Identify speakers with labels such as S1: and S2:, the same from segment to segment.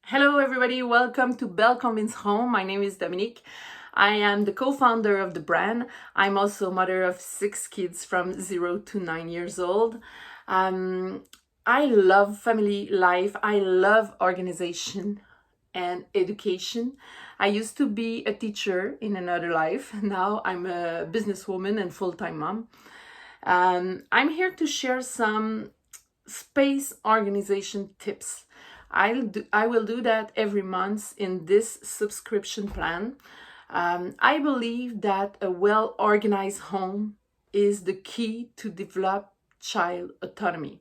S1: Hello everybody, welcome to Belle Combins Home. My name is Dominique. I am the co-founder of the brand. I'm also mother of 6 kids from 0 to 9 years old. I love family life. I love organization and education. I used to be a teacher in another life. Now I'm a businesswoman and full-time mom. I'm here to share some space organization tips. I will do that every month in this subscription plan. I believe that a well organized home is the key to develop child autonomy.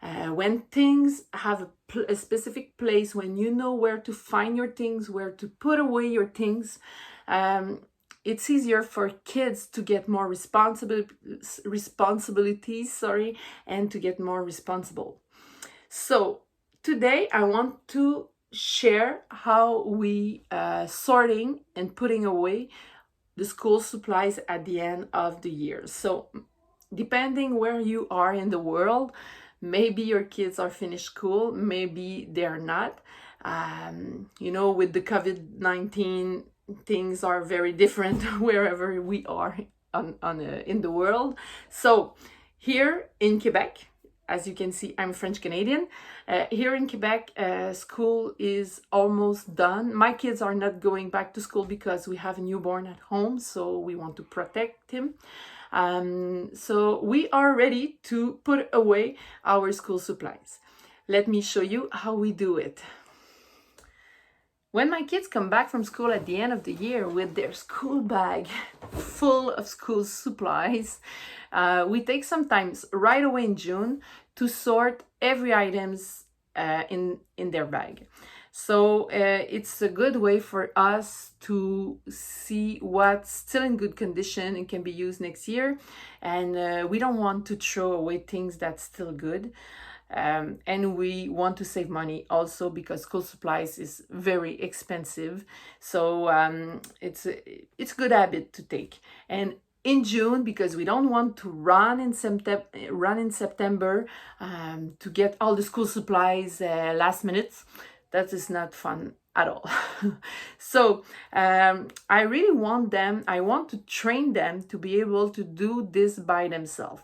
S1: When things have a specific place, when you know where to find your things, where to put away your things, it's easier for kids to get more responsibilities, and to get more responsible. So today I want to share how we sorting and putting away the school supplies at the end of the year. So depending where you are in the world, maybe your kids are finished school, maybe they're not. With the COVID-19, things are very different wherever we are in the world. So here in Quebec, as you can see, I'm French Canadian. Here in Quebec, school is almost done. My kids are not going back to school because we have a newborn at home, so we want to protect him. So we are ready to put away our school supplies. Let me show you how we do it. When my kids come back from school at the end of the year with their school bag full of school supplies, we take some time right away in June to sort every items in their bag. So it's a good way for us to see what's still in good condition and can be used next year. And we don't want to throw away things that's still good. And we want to save money also because school supplies is very expensive. So it's a good habit to take. And in June, because we don't want to run in September to get all the school supplies last minute. That is not fun at all. So I really want I want to train them to be able to do this by themselves.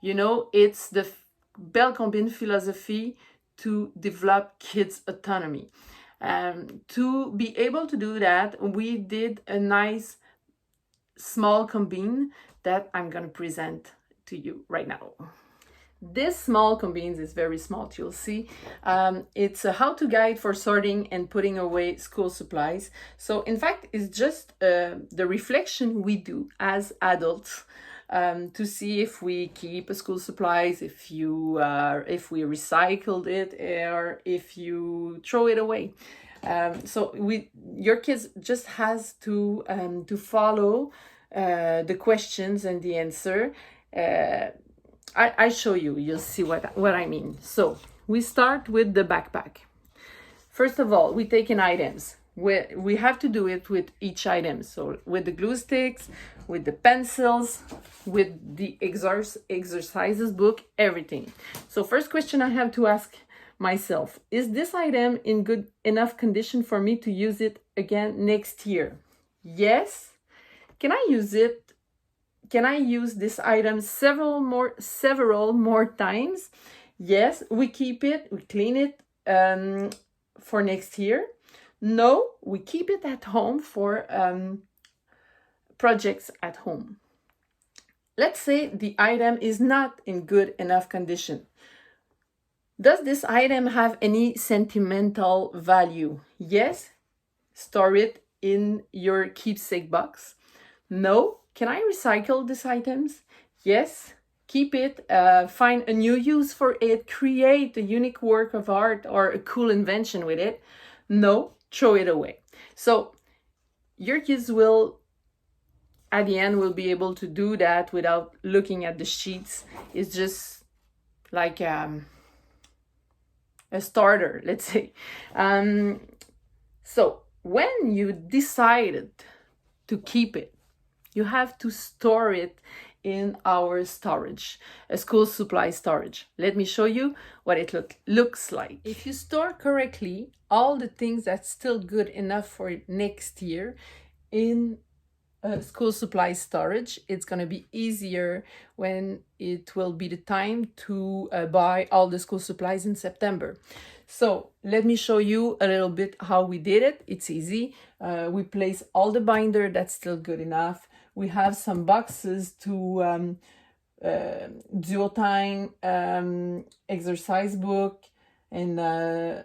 S1: It's the Belle Combins philosophy to develop kids' autonomy. To be able to do that, we did a nice small combine that I'm going to present to you right now. This small combines is very small, you'll see. It's a how-to guide for sorting and putting away school supplies. So in fact, it's just the reflection we do as adults to see if we keep school supplies, if we recycled it, or if you throw it away. So your kids just has to follow the questions and the answer. I show you, you'll see what I mean. So we start with the backpack. First of all, we take in items. We have to do it with each item. So with the glue sticks, with the pencils, with the exercises book, everything. So first question I have to ask myself, is this item in good enough condition for me to use it again next year? Yes. Can I use it? Can I use this item several more times? Yes, we keep it, we clean it for next year. No, we keep it at home for projects at home. Let's say the item is not in good enough condition. Does this item have any sentimental value? Yes, store it in your keepsake box. No, can I recycle these items? Yes, keep it, find a new use for it, create a unique work of art or a cool invention with it. No, throw it away. So your kids will, at the end, will be able to do that without looking at the sheets. It's just like a starter, let's say. So when you decided to keep it, you have to store it in our storage, a school supply storage. Let me show you what it looks like. If you store correctly all the things that's still good enough for next year in school supply storage, it's going to be easier when it will be the time to buy all the school supplies in September. So let me show you a little bit how we did it. It's easy. We place all the binder that's still good enough. We have some boxes to Duotime, exercise book, and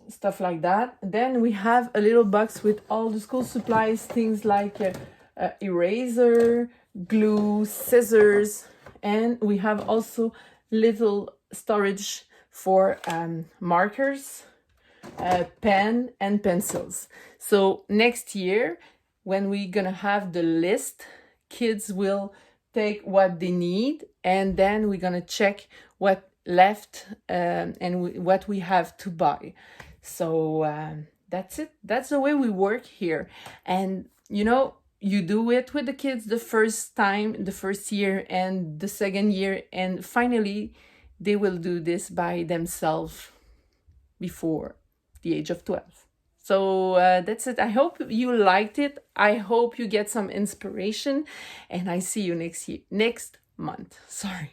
S1: stuff like that. Then we have a little box with all the school supplies, things like eraser, glue, scissors, and we have also little storage for markers, pen and pencils. So next year, when we're gonna have the list, kids will take what they need, and then we're gonna check what left and what we have to buy. So that's it. That's the way we work here. And you know, you do it with the kids the first time, the first year and the second year, and finally they will do this by themselves before the age of 12. So that's it. I hope you liked it. I hope you get some inspiration, and I see you next month. Sorry.